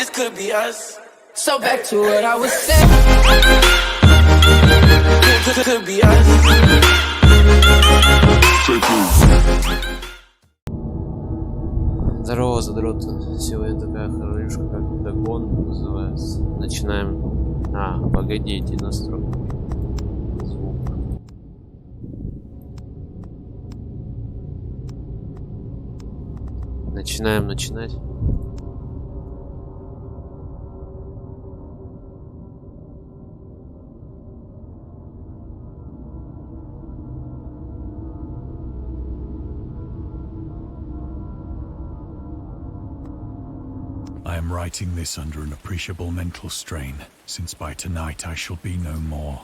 this could be us. So back to what I was saying. Could be us. Здорово, задрот. Сегодня такая хоррорюшка, как Dagon называется. Начинаем. Погодите, настрой звук. Начинаем начинать. I am writing this under an appreciable mental strain, since by tonight I shall be no more.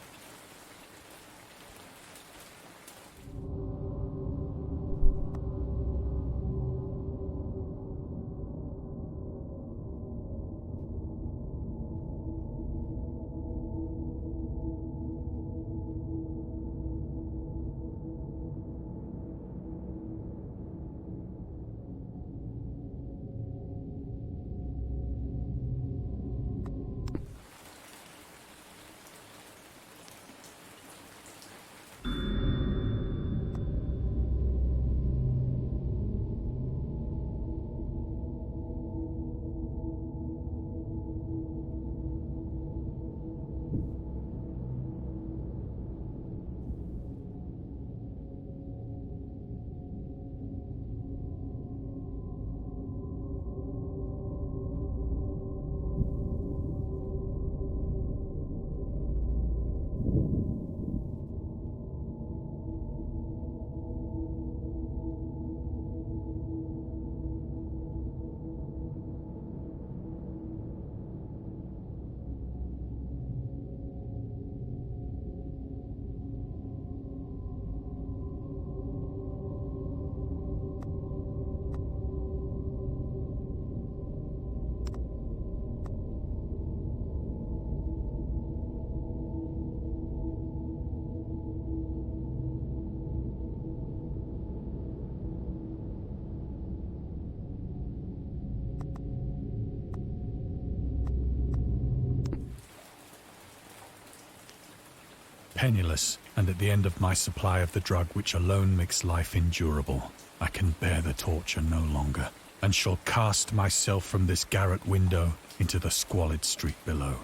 Penniless, and at the end of my supply of the drug which alone makes life endurable, I can bear the torture no longer, and shall cast myself from this garret window into the squalid street below.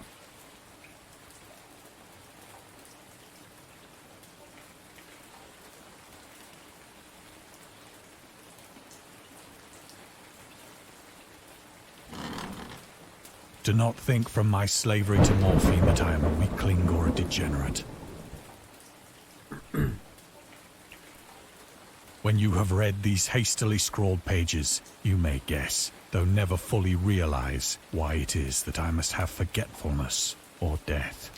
Do not think from my slavery to morphine that I am a weakling or a degenerate. When you have read these hastily scrawled pages, you may guess, though never fully realize, why it is that I must have forgetfulness or death.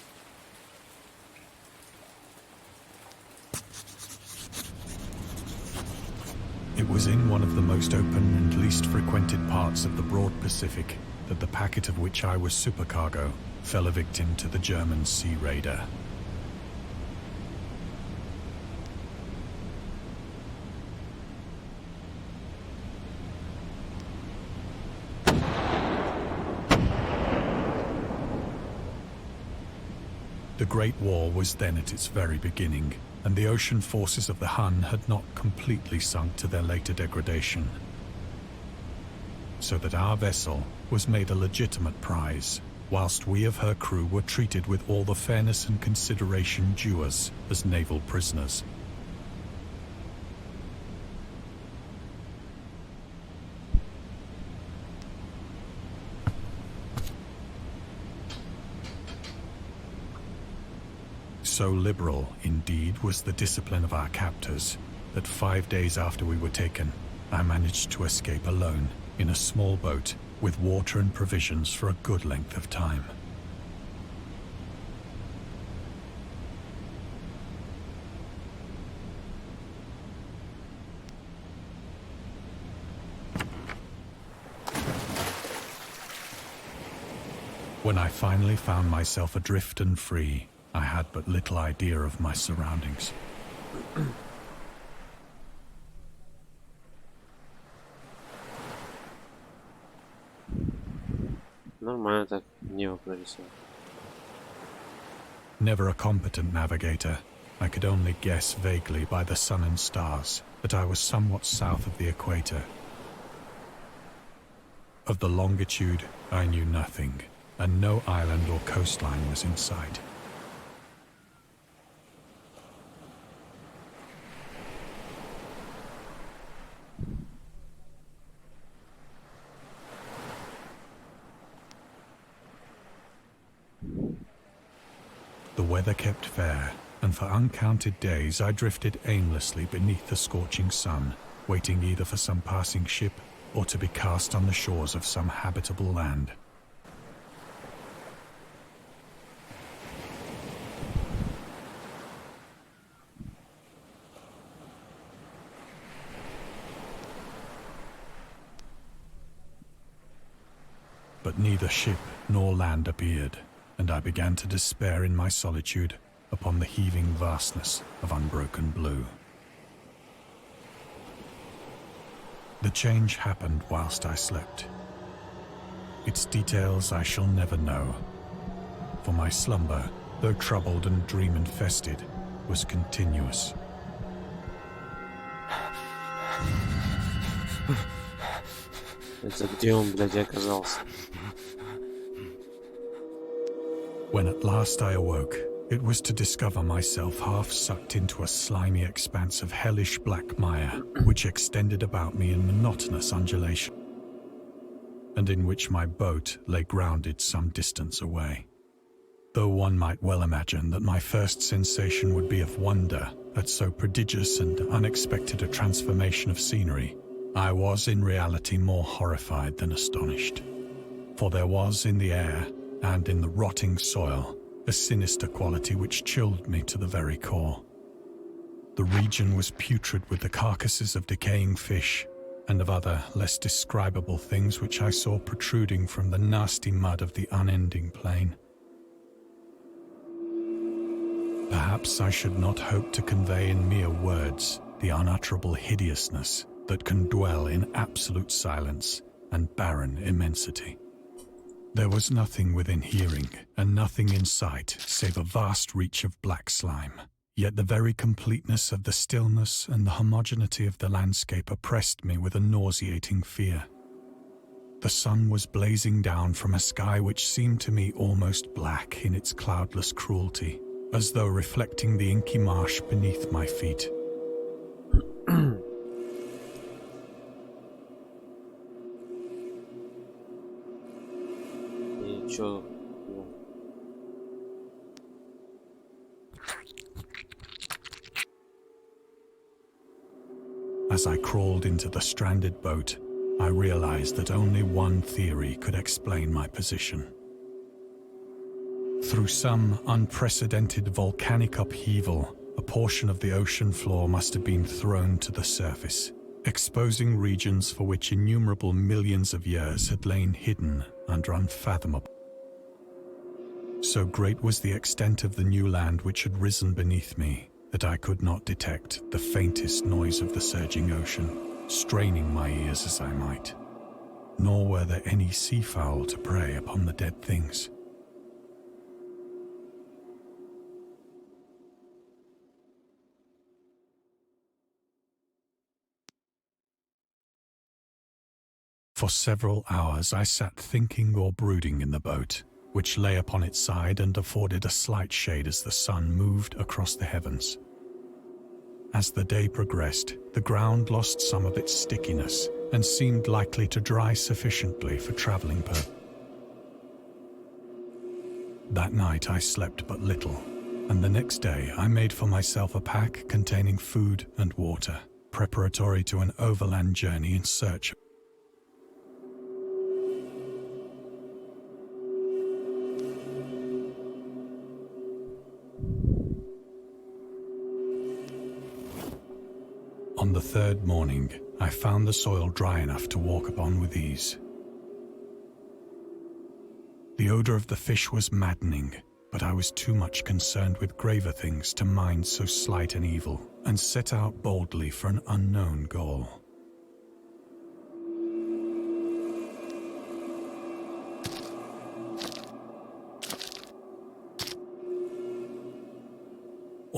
It was in one of the most open and least frequented parts of the broad Pacific that the packet of which I was supercargo fell a victim to the German sea raider. The Great War was then at its very beginning, and the ocean forces of the Hun had not completely sunk to their later degradation. So that our vessel was made a legitimate prize, whilst we of her crew were treated with all the fairness and consideration due us as naval prisoners. So liberal, indeed, was the discipline of our captors, that 5 days after we were taken, I managed to escape alone in a small boat with water and provisions for a good length of time. When I finally found myself adrift and free, I had but little idea of my surroundings. Нормально так небо прорисовал. Never a competent navigator, I could only guess vaguely by the sun and stars that I was somewhat south of the equator. Of the longitude, I knew nothing, and no island or coastline was in sight. The weather kept fair, and for uncounted days I drifted aimlessly beneath the scorching sun, waiting either for some passing ship or to be cast on the shores of some habitable land. But neither ship nor land appeared, and I began to despair in my solitude upon the heaving vastness of unbroken blue. The change happened whilst I slept. Its details I shall never know, for my slumber, though troubled and dream-infested, was continuous. Это где он, блядь, оказался? When at last I awoke, it was to discover myself half sucked into a slimy expanse of hellish black mire, which extended about me in monotonous undulation, and in which my boat lay grounded some distance away. Though one might well imagine that my first sensation would be of wonder at so prodigious and unexpected a transformation of scenery, I was in reality more horrified than astonished. For there was in the air, and in the rotting soil, a sinister quality which chilled me to the very core. The region was putrid with the carcasses of decaying fish, and of other, less describable things which I saw protruding from the nasty mud of the unending plain. Perhaps I should not hope to convey in mere words the unutterable hideousness that can dwell in absolute silence and barren immensity. There was nothing within hearing, and nothing in sight, save a vast reach of black slime. Yet the very completeness of the stillness and the homogeneity of the landscape oppressed me with a nauseating fear. The sun was blazing down from a sky which seemed to me almost black in its cloudless cruelty, as though reflecting the inky marsh beneath my feet. Чё? As I crawled into the stranded boat, I realized that only one theory could explain my position. Through some unprecedented volcanic upheaval, a portion of the ocean floor must have been thrown to the surface, exposing regions for which innumerable millions of years had lain hidden under unfathomable. So great was the extent of the new land which had risen beneath me that I could not detect the faintest noise of the surging ocean, straining my ears as I might. Nor were there any seafowl to prey upon the dead things. For several hours I sat thinking or brooding in the boat, which lay upon its side and afforded a slight shade as the sun moved across the heavens. As the day progressed, the ground lost some of its stickiness and seemed likely to dry sufficiently for traveling purposes. That night I slept but little, and the next day I made for myself a pack containing food and water, preparatory to an overland journey in search. On the third morning, I found the soil dry enough to walk upon with ease. The odor of the fish was maddening, but I was too much concerned with graver things to mind so slight an evil, and set out boldly for an unknown goal.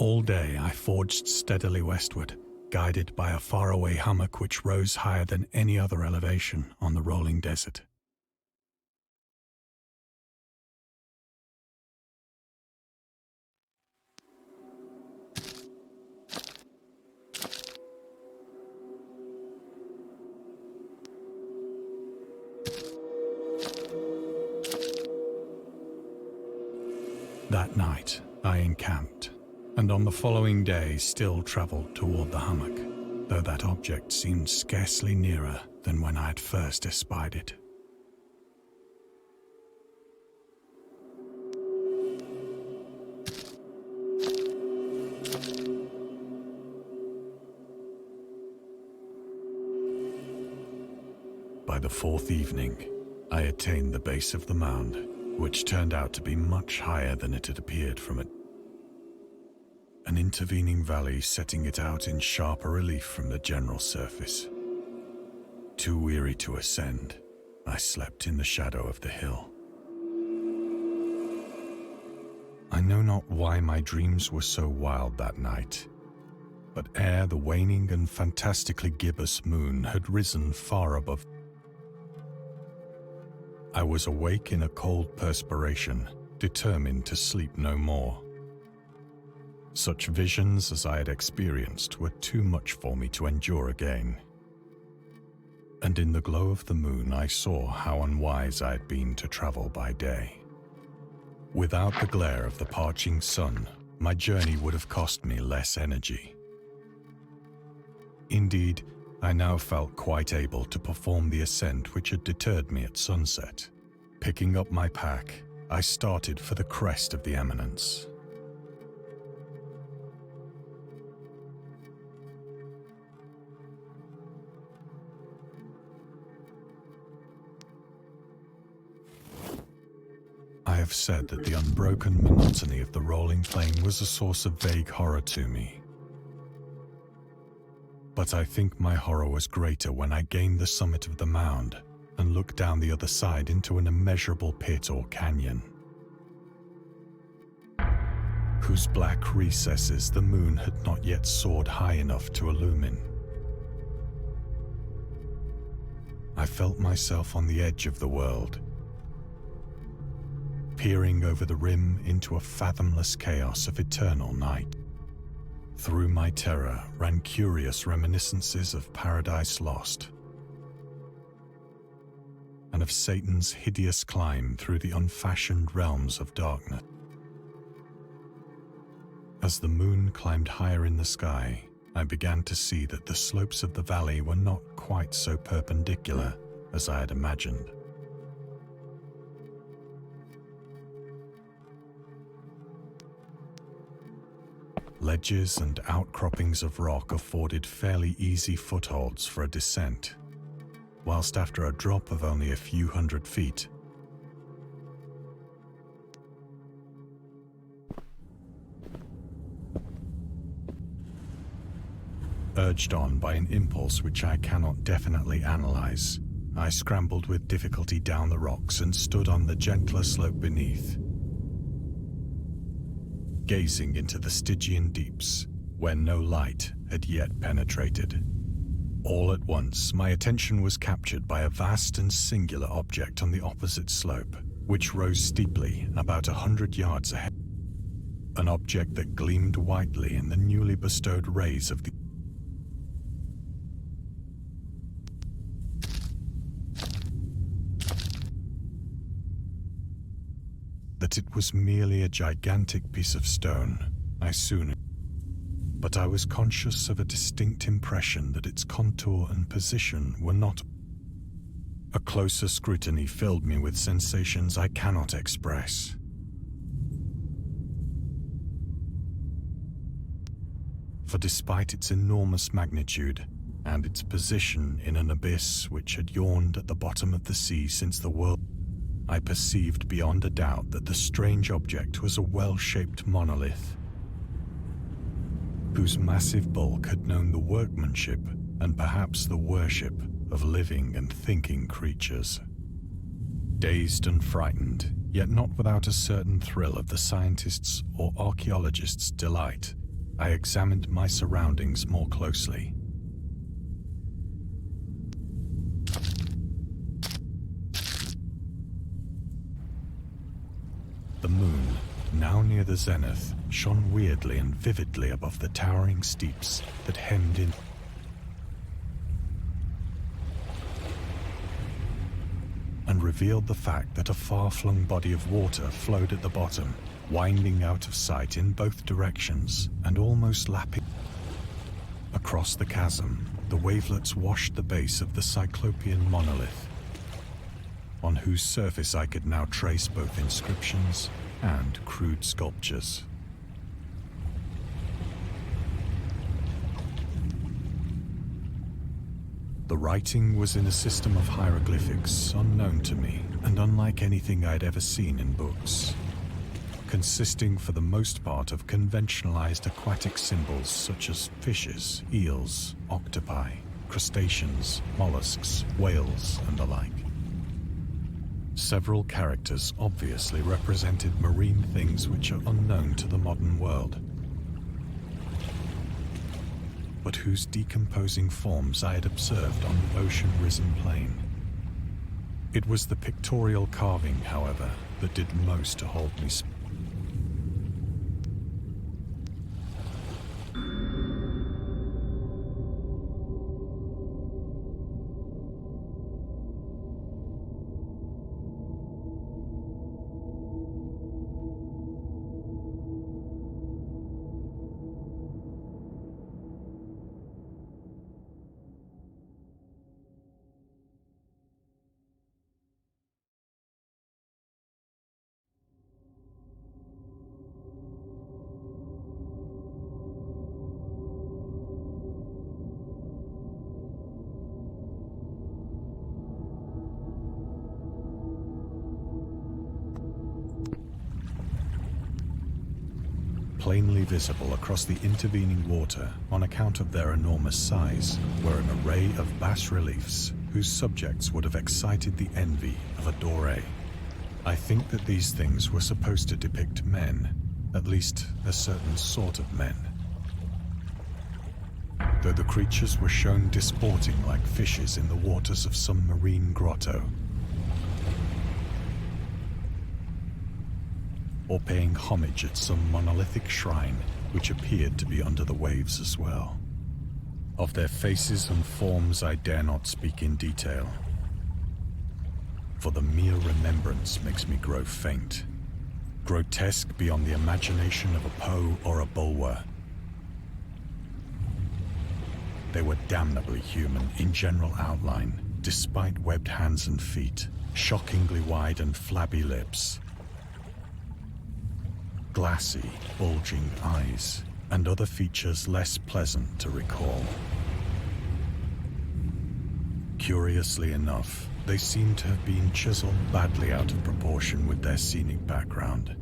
All day I forged steadily westward, guided by a faraway hummock which rose higher than any other elevation on the rolling desert. That night, I encamped, and on the following day still travelled toward the hummock, though that object seemed scarcely nearer than when I had first espied it. By the fourth evening, I attained the base of the mound, which turned out to be much higher than it had appeared from it. An intervening valley setting it out in sharper relief from the general surface. Too weary to ascend, I slept in the shadow of the hill. I know not why my dreams were so wild that night, but ere the waning and fantastically gibbous moon had risen far above, I was awake in a cold perspiration, determined to sleep no more. Such visions as I had experienced were too much for me to endure again. And in the glow of the moon I saw how unwise I had been to travel by day. Without the glare of the parching sun, my journey would have cost me less energy. Indeed, I now felt quite able to perform the ascent which had deterred me at sunset. Picking up my pack, I started for the crest of the eminence. I have said that the unbroken monotony of the rolling plain was a source of vague horror to me. But I think my horror was greater when I gained the summit of the mound and looked down the other side into an immeasurable pit or canyon, whose black recesses the moon had not yet soared high enough to illumine. I felt myself on the edge of the world, peering over the rim into a fathomless chaos of eternal night. Through my terror ran curious reminiscences of Paradise Lost, and of Satan's hideous climb through the unfashioned realms of darkness. As the moon climbed higher in the sky, I began to see that the slopes of the valley were not quite so perpendicular as I had imagined. Ledges and outcroppings of rock afforded fairly easy footholds for a descent, whilst after a drop of only a few hundred feet, urged on by an impulse which I cannot definitely analyze, I scrambled with difficulty down the rocks and stood on the gentler slope beneath, gazing into the Stygian deeps, where no light had yet penetrated. All at once, my attention was captured by a vast and singular object on the opposite slope, which rose steeply about 100 yards ahead. An object that gleamed whitely in the newly bestowed rays of the that it was merely a gigantic piece of stone, I soon, but I was conscious of a distinct impression that its contour and position were not. A closer scrutiny filled me with sensations I cannot express. For despite its enormous magnitude and its position in an abyss which had yawned at the bottom of the sea since the world, I perceived beyond a doubt that the strange object was a well-shaped monolith, whose massive bulk had known the workmanship and perhaps the worship of living and thinking creatures. Dazed and frightened, yet not without a certain thrill of the scientist's or archaeologist's delight, I examined my surroundings more closely. The moon, now near the zenith, shone weirdly and vividly above the towering steeps that hemmed in and revealed the fact that a far-flung body of water flowed at the bottom, winding out of sight in both directions and almost lapping. Across the chasm, the wavelets washed the base of the Cyclopean monolith, on whose surface I could now trace both inscriptions and crude sculptures. The writing was in a system of hieroglyphics unknown to me and unlike anything I'd ever seen in books, consisting for the most part of conventionalized aquatic symbols such as fishes, eels, octopi, crustaceans, mollusks, whales, and the like. Several characters obviously represented marine things which are unknown to the modern world, but whose decomposing forms I had observed on the ocean-risen plain. It was the pictorial carving, however, that did most to hold me plainly visible across the intervening water on account of their enormous size were an array of bas-reliefs whose subjects would have excited the envy of a Doré. I think that these things were supposed to depict men, at least a certain sort of men, though the creatures were shown disporting like fishes in the waters of some marine grotto, or paying homage at some monolithic shrine which appeared to be under the waves as well. Of their faces and forms I dare not speak in detail, for the mere remembrance makes me grow faint, grotesque beyond the imagination of a Poe or a Bulwer. They were damnably human in general outline, despite webbed hands and feet, shockingly wide and flabby lips, glassy, bulging eyes, and other features less pleasant to recall. Curiously enough, they seem to have been chiseled badly out of proportion with their scenic background,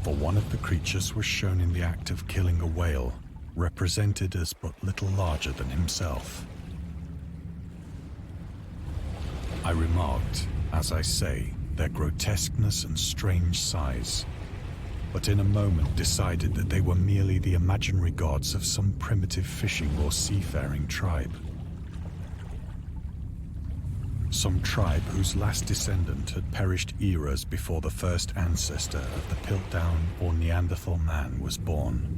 for one of the creatures was shown in the act of killing a whale, represented as but little larger than himself. I remarked, as I say, their grotesqueness and strange size, but in a moment decided that they were merely the imaginary gods of some primitive fishing or seafaring tribe. Some tribe whose last descendant had perished eras before the first ancestor of the Piltdown or Neanderthal man was born.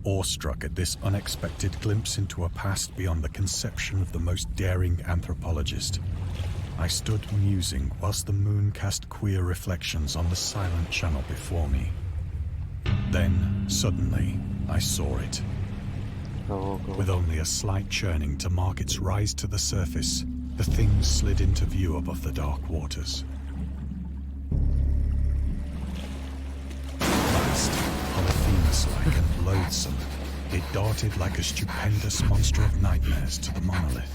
Awestruck at this unexpected glimpse into a past beyond the conception of the most daring anthropologist, I stood musing whilst the moon cast queer reflections on the silent channel before me. Then, suddenly, I saw it. With only a slight churning to mark its rise to the surface, the thing slid into view above the dark waters. Vast, Polyphemus-like and loathsome, it darted like a stupendous monster of nightmares to the monolith,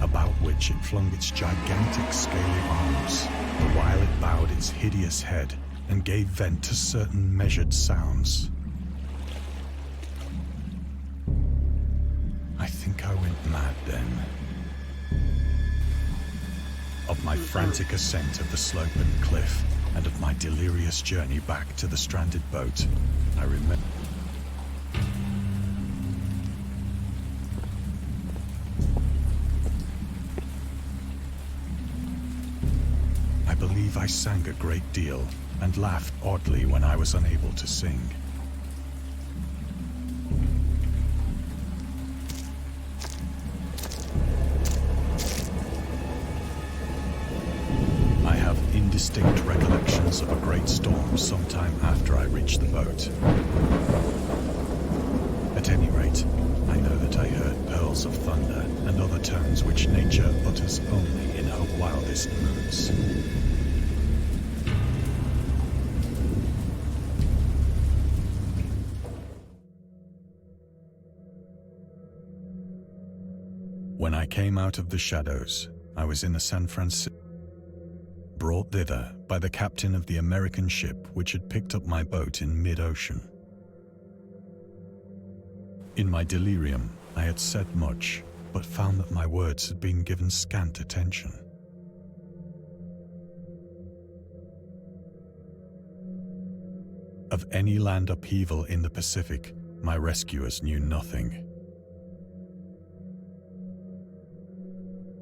about which it flung its gigantic scaly arms, the while it bowed its hideous head and gave vent to certain measured sounds. I think I went mad then. of my frantic ascent of the sloping cliff, and of my delirious journey back to the stranded boat, I remember. I believe I sang a great deal and laughed oddly when I was unable to sing. I have indistinct recollections of a great storm sometime after I reached the boat. At any rate, I know that I heard pearls of thunder and other tones which nature utters only in her wildest moods. When I came out of the shadows, I was in a San Francisco, brought thither by the captain of the American ship which had picked up my boat in mid-ocean. In my delirium, I had said much, but found that my words had been given scant attention. Of any land upheaval in the Pacific, my rescuers knew nothing.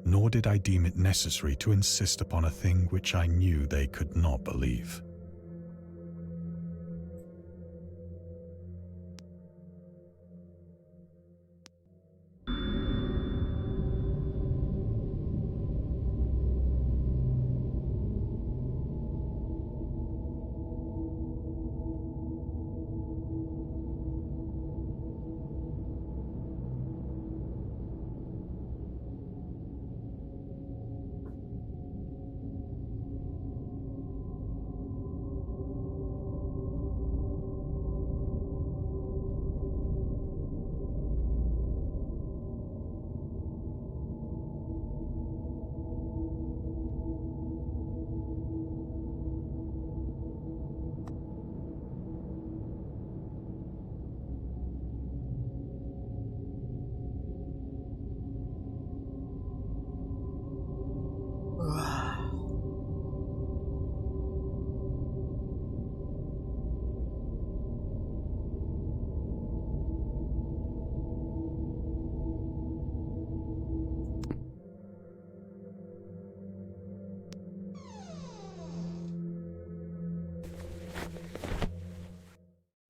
Nor did I deem it necessary to insist upon a thing which I knew they could not believe.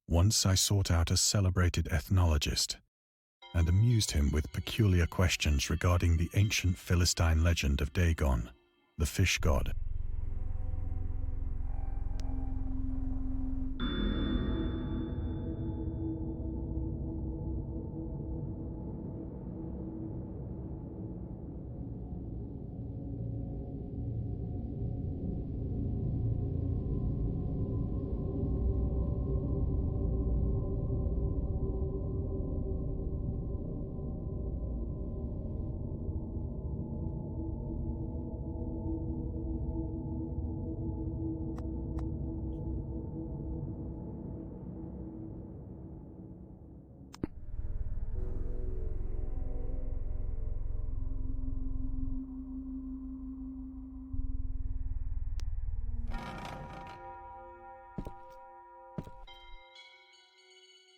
Once I sought out a celebrated ethnologist and amused him with peculiar questions regarding the ancient Philistine legend of Dagon, the fish god.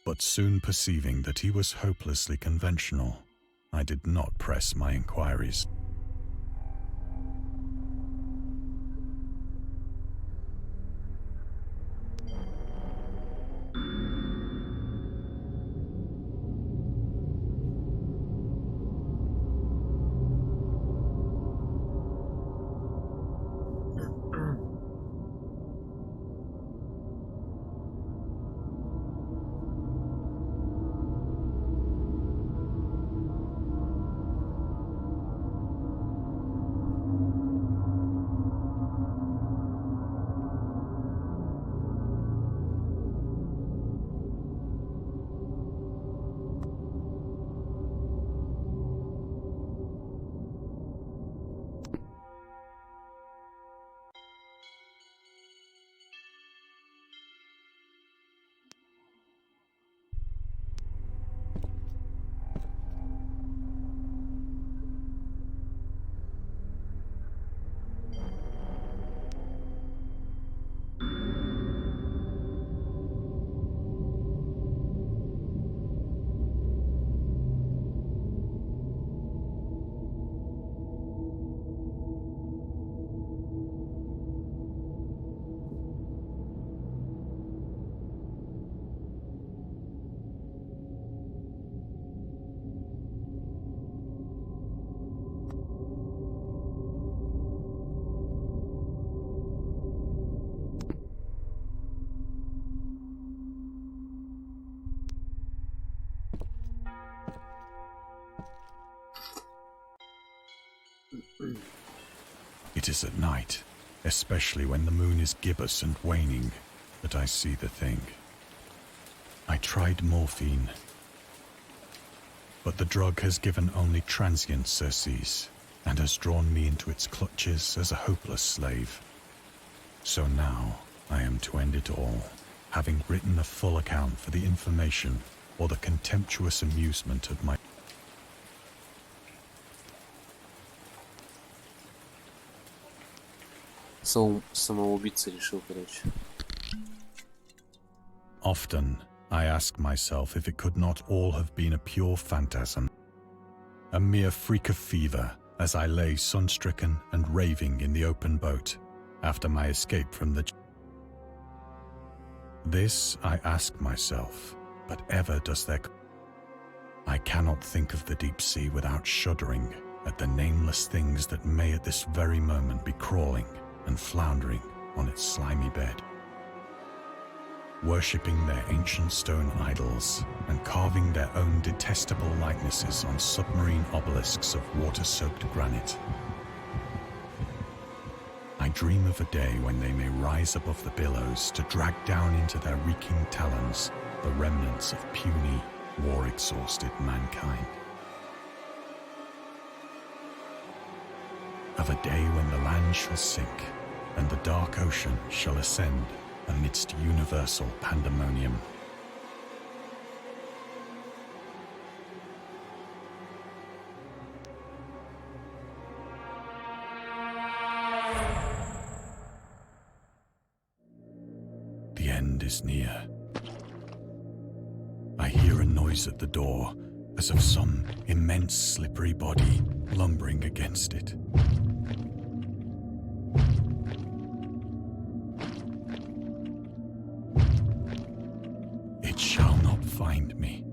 But soon perceiving that he was hopelessly conventional, I did not press my inquiries. It is at night, especially when the moon is gibbous and waning, that I see the thing. I tried morphine, but the drug has given only transient surcease and has drawn me into its clutches as a hopeless slave. So now I am to end it all, having written a full account for the information or the contemptuous amusement of my... Самоубийца решил, короче. Often, I ask myself if it could not all have been a pure phantasm, a mere freak of fever as I lay sun-stricken and raving in the open boat after my escape from the... This I ask myself, but ever does there... I cannot think of the deep sea without shuddering at the nameless things that may at this very moment be crawling and floundering on its slimy bed, worshipping their ancient stone idols and carving their own detestable likenesses on submarine obelisks of water-soaked granite. I dream of a day when they may rise above the billows to drag down into their reeking talons the remnants of puny, war-exhausted mankind. Of a day when the land shall sink and the dark ocean shall ascend amidst universal pandemonium. The end is near. I hear a noise at the door, as of some immense slippery body lumbering against it. It shall not find me.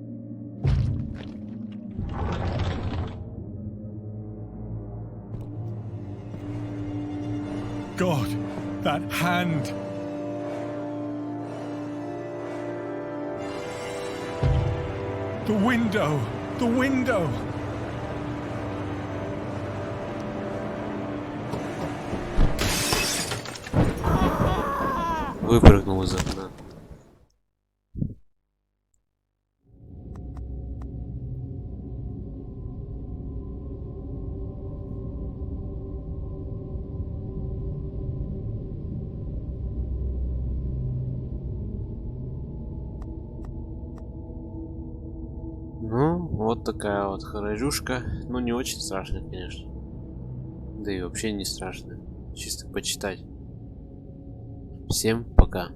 God, that hand! The window! The window! Выпрыгнул из окна. Ну, вот такая вот хоррорюшка. Ну, не очень страшная, конечно. Да и вообще не страшная. Чисто почитать. Всем пока.